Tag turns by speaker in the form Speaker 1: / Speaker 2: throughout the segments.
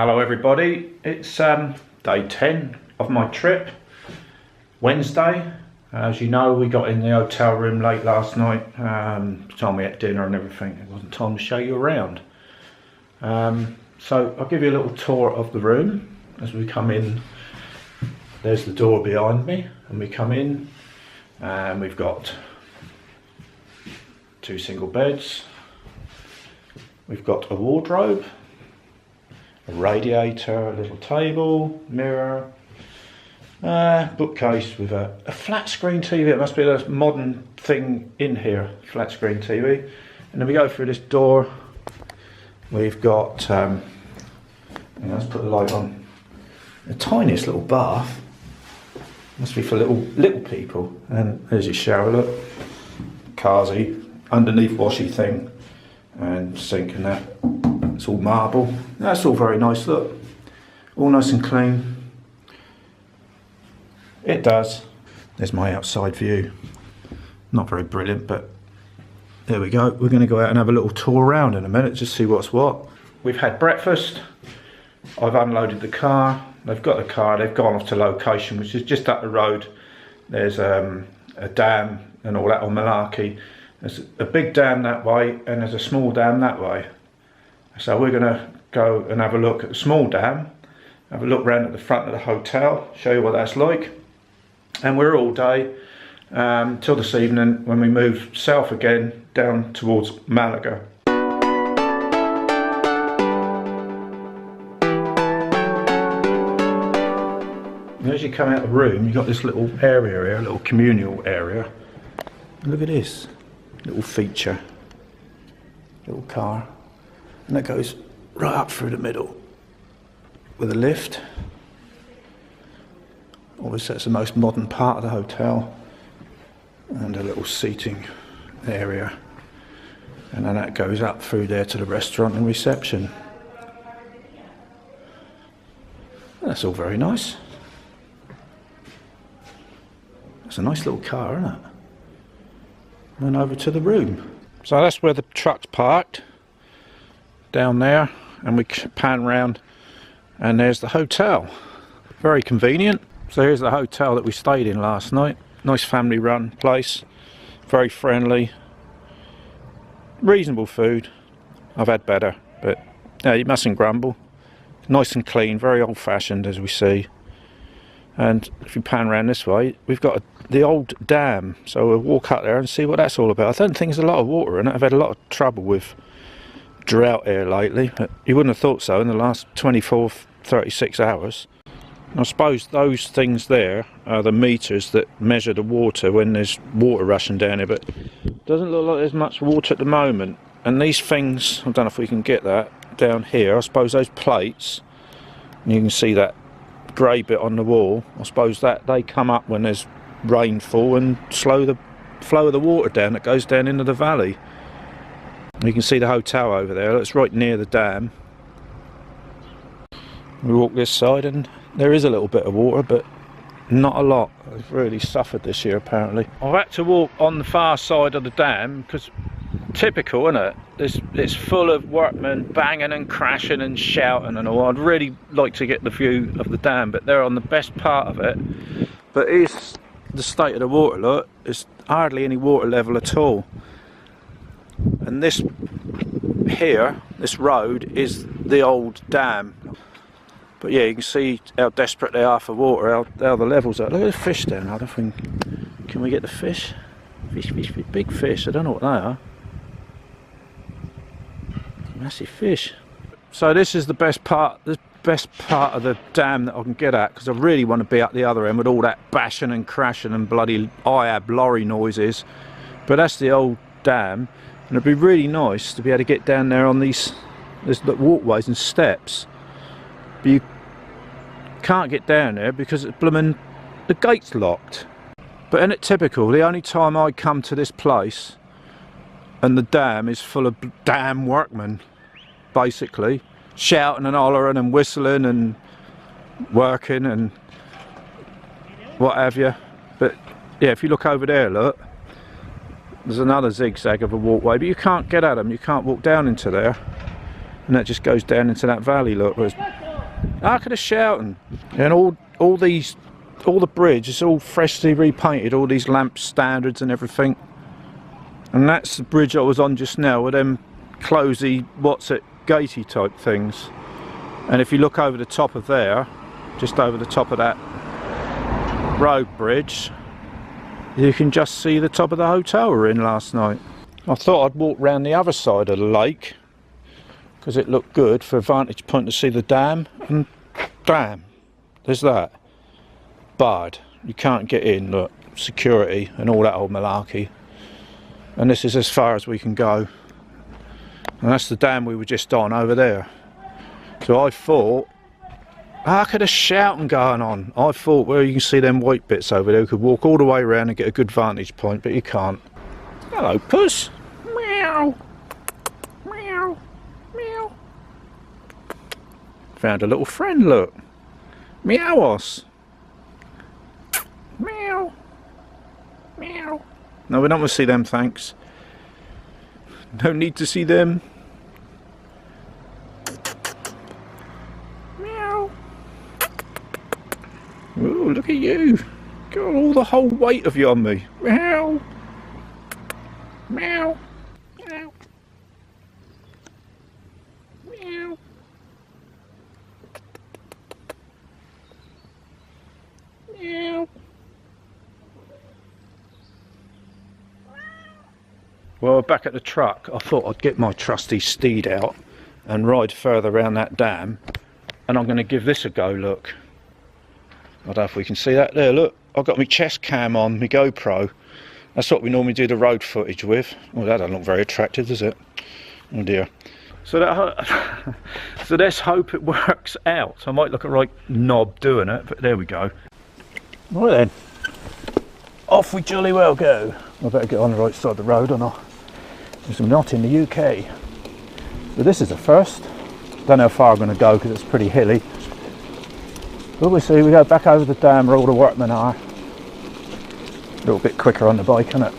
Speaker 1: Hello everybody, it's day 10 of my trip, Wednesday. As you know, we got in the hotel room late last night, time we had dinner and everything. It wasn't time to show you around. So I'll give you a little tour of the room as we come in. There's the door behind me and we come in and we've got 2 single beds. We've got a wardrobe, a radiator, a little table, mirror, bookcase with a flat screen TV. It must be the most modern thing in here, flat screen TV. And then we go through this door. We've got, let's put the light on, the tiniest little bath. Must be for little people. And there's your shower, look, Kazi, underneath washy thing, and sink and that. It's all marble. That's all very nice, look. All nice and clean. It does. There's my outside view. Not very brilliant, but there we go. We're going to go out and have a little tour around in a minute, just see what's what. We've had breakfast. I've unloaded the car. They've got the car. They've gone off to location, which is just up the road. There's a dam and all that on Malaga. There's a big dam that way and there's a small dam that way. So we're going to go and have a look at the small dam, have a look round at the front of the hotel, show you what that's like. And we're all day till this evening when we move south again down towards Malaga. And as you come out of the room, you've got this little area here, a little communal area. Look at this little feature, little car. And that goes right up through the middle with a lift. Obviously that's the most modern part of the hotel. And a little seating area. And then that goes up through there to the restaurant and reception. That's all very nice. It's a nice little car, isn't it? And then over to the room. So that's where the truck's parked. Down there, and we pan round and there's the hotel. Very convenient. So here's the hotel that we stayed in last night. Nice family run place, very friendly, reasonable food. I've had better, but yeah, you mustn't grumble. Nice and clean, very old fashioned as we see. And if you pan around this way, we've got the old dam, so we'll walk up there and see what that's all about. I don't think there's a lot of water in it. I've had a lot of trouble with drought here lately, but you wouldn't have thought so in the last 36 hours. I suppose those things there are the meters that measure the water when there's water rushing down here, but it doesn't look like there's much water at the moment. And these things, I don't know if we can get that down here, I suppose those plates, and you can see that grey bit on the wall, I suppose that they come up when there's rainfall and slow the flow of the water down that goes down into the valley. You can see the hotel over there, it's right near the dam. We walk this side and there is a little bit of water, but not a lot. It's really suffered this year apparently. I've had to walk on the far side of the dam because, typical, isn't it? It's full of workmen banging and crashing and shouting and all. I'd really like to get the view of the dam, but they're on the best part of it. But here's the state of the water, look. There's hardly any water level at all. And this here, this road, is the old dam. But yeah, you can see how desperate they are for water, how the levels are. Look at the fish down there. I don't think, can we get the fish? Fish, big fish, I don't know what they are. Massive fish. So this is the best part of the dam that I can get at, because I really want to be at the other end with all that bashing and crashing and bloody IAB lorry noises. But that's the old dam. And it'd be really nice to be able to get down there on there's walkways and steps, but you can't get down there because it's blooming, the gate's locked. But isn't it typical, the only time I come to this place and the dam is full of damn workmen, basically, shouting and hollering and whistling and working and what have you. But yeah, if you look over there, look, there's another zigzag of a walkway, but you can't get at them, you can't walk down into there, and that just goes down into that valley, look. How could I shouting? And all the bridge is all freshly repainted, all these lamp standards and everything. And that's the bridge I was on just now with them closey, what's it, gatey type things. And if you look over the top of there, just over the top of that road bridge, you can just see the top of the hotel we were in last night. I thought I'd walk round the other side of the lake because it looked good for a vantage point to see the dam, and damn, there's that. Barred. You can't get in, look, security and all that old malarkey. And this is as far as we can go. And that's the dam we were just on over there. So I thought, how could a shouting going on? I thought, well, you can see them white bits over there, we could walk all the way around and get a good vantage point, but you can't. Hello, puss. Meow. Meow. Meow. Found a little friend, look. Meow-os. Meow. Meow. No, we don't want to see them, thanks. No need to see them. Meow. Oh, look at you. Got all the whole weight of you on me. Meow. Meow. Meow. Meow. Meow. Well, back at the truck, I thought I'd get my trusty steed out and ride further around that dam, and I'm going to give this a go. Look, I don't know if we can see that there. Look, I've got my chest cam on, my GoPro. That's what we normally do the road footage with. Well, that doesn't look very attractive, does it? Oh dear. So that, so let's hope it works out. I might look a right knob doing it, but there we go. Right then, off we jolly well go. I better get on the right side of the road or not. Because I'm not in the UK. So this is the first. Don't know how far I'm going to go because it's pretty hilly. But we'll see, we go back over the dam where all the workmen are. A little bit quicker on the bike, isn't it?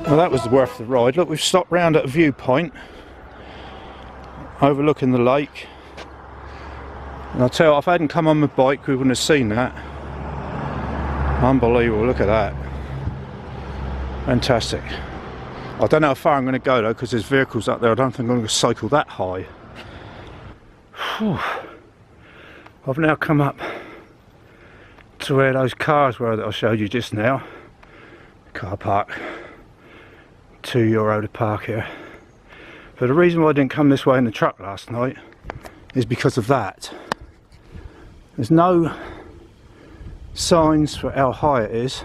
Speaker 1: Well, that was worth the ride. Look, we've stopped round at a viewpoint overlooking the lake, and I'll tell you, if I hadn't come on my bike we wouldn't have seen that. Unbelievable, look at that. Fantastic. I don't know how far I'm going to go though, because there's vehicles up there. I don't think I'm going to cycle that high. Whew. I've now come up to where those cars were that I showed you just now. Car park. €2 to park here. But the reason why I didn't come this way in the truck last night is because of that. There's no signs for how high it is,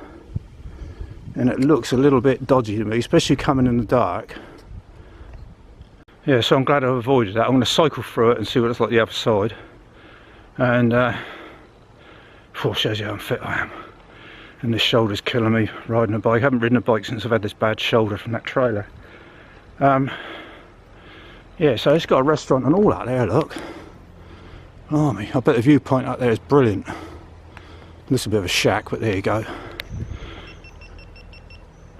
Speaker 1: and it looks a little bit dodgy to me, especially coming in the dark. Yeah, so I'm glad I avoided that. I'm going to cycle through it and see what it's like the other side. And shows you how unfit I am. And this shoulder's killing me riding a bike. I haven't ridden a bike since I've had this bad shoulder from that trailer. Yeah, so it's got a restaurant and all out there, look. Blimey, I bet the viewpoint up there is brilliant. This is a bit of a shack, but there you go.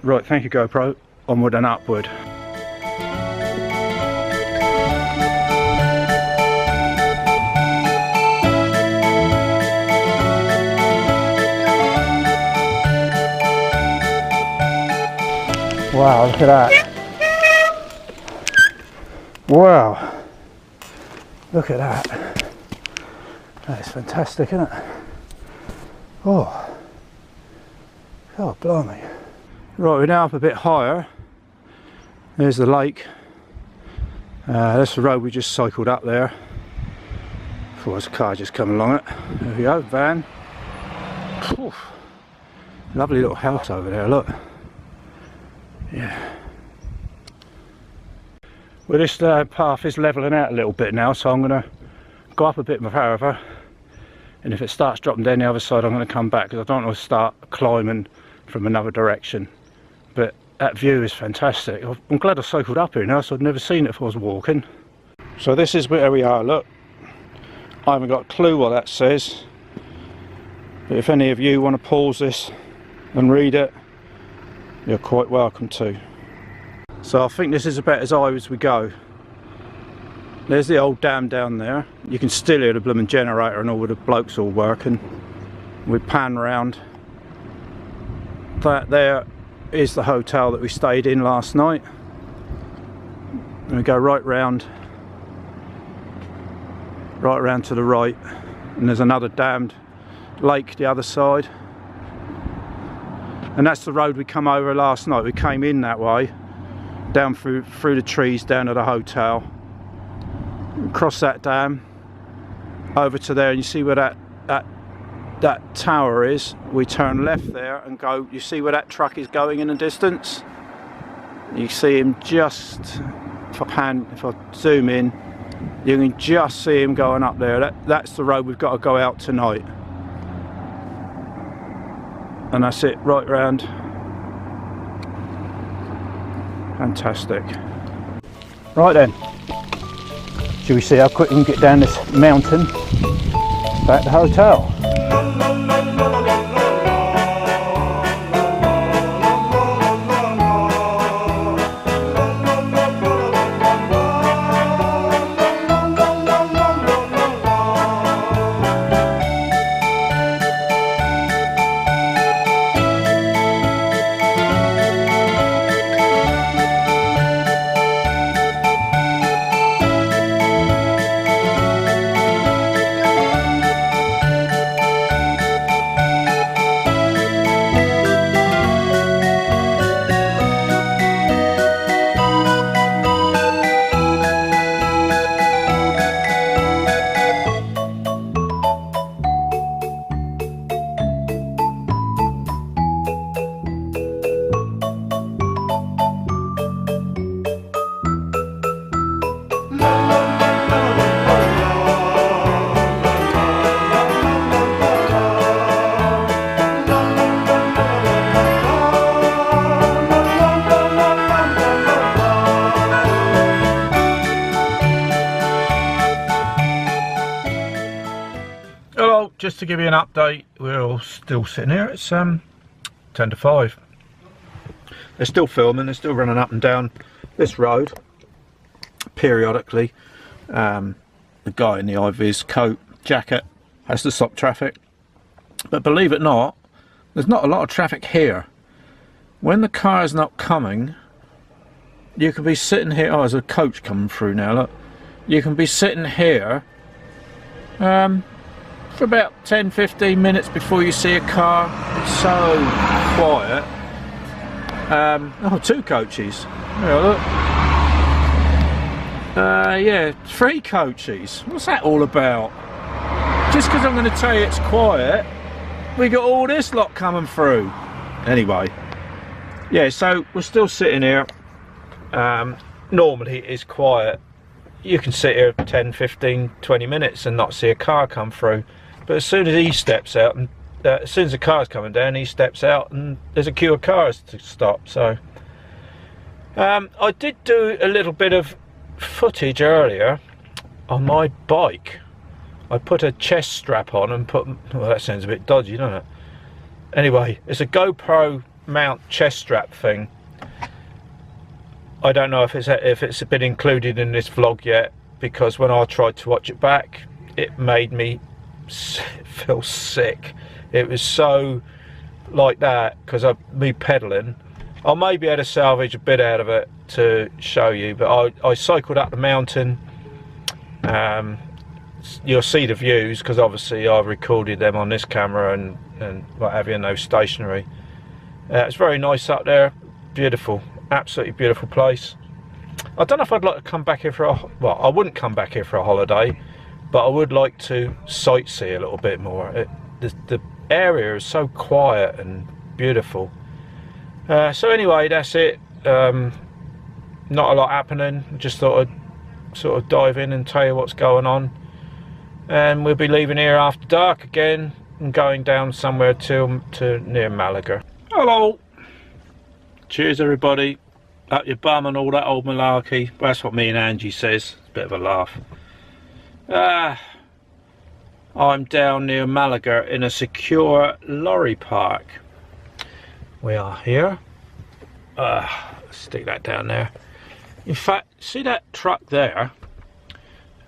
Speaker 1: Right, thank you GoPro. Onward and upward. Wow, look at that. Wow. Look at that. That is fantastic, isn't it? Oh. God, blimey. Right, we're now up a bit higher. There's the lake. That's the road we just cycled up there. Oh, there's a car just coming along it. There we go, van. Oof. Lovely little house over there, look. Yeah. Well, this path is levelling out a little bit now, so I'm going to go up a bit further, and if it starts dropping down the other side, I'm going to come back, because I don't want to start climbing from another direction. But that view is fantastic. I'm glad I cycled up here now, so I'd never seen it if I was walking. So this is where we are, look. I haven't got a clue what that says, but if any of you want to pause this and read it, you're quite welcome to. So I think this is about as high as we go. There's the old dam down there. You can still hear the blooming generator and all the blokes all working. We pan round. That there is the hotel that we stayed in last night. And we go right round to the right, and there's another dammed lake the other side. And that's the road we come over last night. We came in that way, down through the trees down to the hotel, across that dam over to there, and you see where that tower is. We turn left there and go, you see where that truck is going in the distance? You see him just, if I zoom in, you can just see him going up there. That's the road we've got to go out tonight. And that's it, right round. Fantastic. Right then, shall we see how quick we can get down this mountain back to the hotel? Just to give you an update, we're all still sitting here. It's 10 to 5. They're still filming, they're still running up and down this road periodically. The guy in the high-vis coat, jacket, has to stop traffic. But believe it or not, there's not a lot of traffic here. When the car is not coming, you can be sitting here. Oh, there's a coach coming through now, look. You can be sitting here for about 10-15 minutes before you see a car. It's so quiet. Oh, 2 coaches. Yeah, look. Yeah, 3 coaches. What's that all about? Just because I'm going to tell you it's quiet, we got all this lot coming through. Anyway, yeah, so we're still sitting here. Normally it is quiet. You can sit here 10, 15, 20 minutes and not see a car come through. But as soon as he steps out, and as soon as the car's coming down, he steps out and there's a queue of cars to stop. So I did do a little bit of footage earlier on my bike. I put a chest strap on and put, well, that sounds a bit dodgy, doesn't it? Anyway, it's a GoPro mount chest strap thing. I don't know if it's been included in this vlog yet, because when I tried to watch it back, it made me feel sick. It was so like that because of me pedaling. I may be able to salvage a bit out of it to show you, but I cycled up the mountain. You'll see the views because obviously I recorded them on this camera and what have you, no stationary. It's very nice up there, beautiful, absolutely beautiful place. I don't know if I'd like to come back here for well, I wouldn't come back here for a holiday, but I would like to sightsee a little bit more. The area is so quiet and beautiful. So anyway, that's it. Yeah, not a lot happening. Just thought I'd sort of dive in and tell you what's going on. And we'll be leaving here after dark again and going down somewhere to near Malaga. Hello. Cheers everybody. Up your bum and all that old malarkey. That's what me and Angie says. It's a bit of a laugh. I'm down near Malaga in a secure lorry park. We are here. Stick that down there. In fact, see that truck there?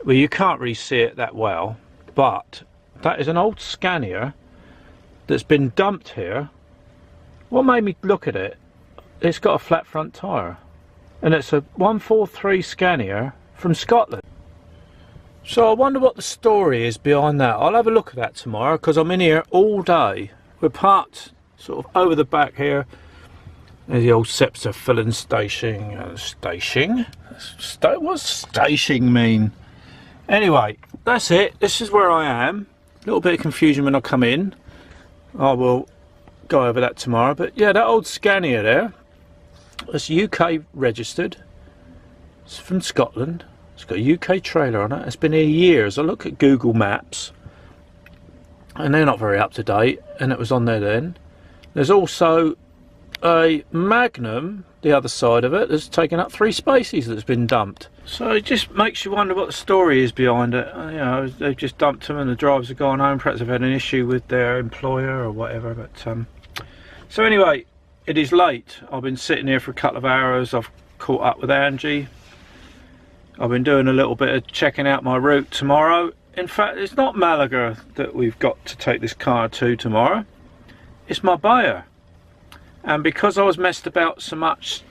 Speaker 1: Well, you can't really see it that well, but that is an old Scania that's been dumped here. What made me look at it? It's got a flat front tyre, and it's a 143 Scania from Scotland. So I wonder what the story is behind that. I'll have a look at that tomorrow because I'm in here all day. We're parked sort of over the back here. There's the old Sepsa filling station. What's station mean? Anyway, that's it. This is where I am. A little bit of confusion when I come in. I will go over that tomorrow. But yeah, that old Scania there. It's UK registered. It's from Scotland. It's got a UK trailer on it. It's been here years. I look at Google Maps and they're not very up to date, and it was on there then. There's also a Magnum, the other side of it, that's taken up 3 spaces that's been dumped. So it just makes you wonder what the story is behind it. You know, they've just dumped them and the drivers have gone home. Perhaps they've had an issue with their employer or whatever. But so anyway, it is late. I've been sitting here for a couple of hours. I've caught up with Angie. I've been doing a little bit of checking out my route tomorrow. In fact, it's not Malaga that we've got to take this car to tomorrow. It's Marbella. And because I was messed about so much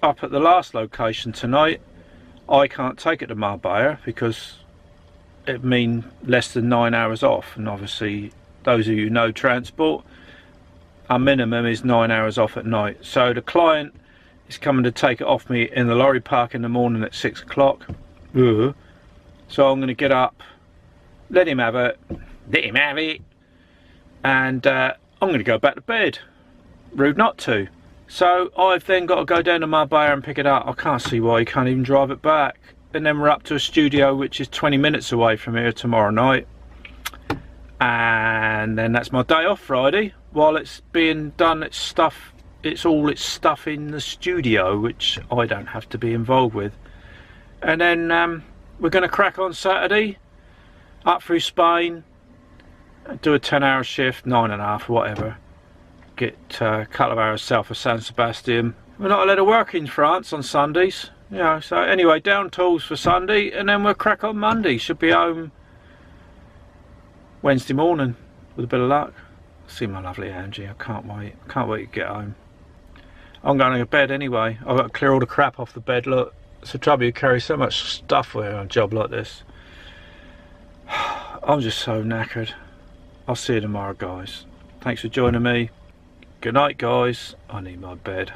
Speaker 1: up at the last location tonight, I can't take it to Marbella because it'd mean less than 9 hours off. And obviously, those of you who know transport, our minimum is 9 hours off at night. So the client is coming to take it off me in the lorry park in the morning at 6 o'clock. So I'm going to get up, let him have it, and I'm going to go back to bed. Rude not to. So I've then got to go down to Marbella and pick it up. I can't see why you can't even drive it back. And then we're up to a studio which is 20 minutes away from here tomorrow night. And then that's my day off Friday. While it's being done, it's all its stuff in the studio, which I don't have to be involved with. And then we're going to crack on Saturday, up through Spain, do a 10-hour shift, 9.5, whatever. Get a couple of hours south of San Sebastian. We're not allowed to work in France on Sundays, you know. So anyway, down tools for Sunday, and then we'll crack on Monday. Should be home Wednesday morning with a bit of luck. See my lovely Angie. I can't wait. I can't wait to get home. I'm going to bed anyway. I've got to clear all the crap off the bed. Look, it's a trouble, you carry so much stuff with you on a job like this. I'm just so knackered. I'll see you tomorrow, guys. Thanks for joining me. Good night, guys. I need my bed.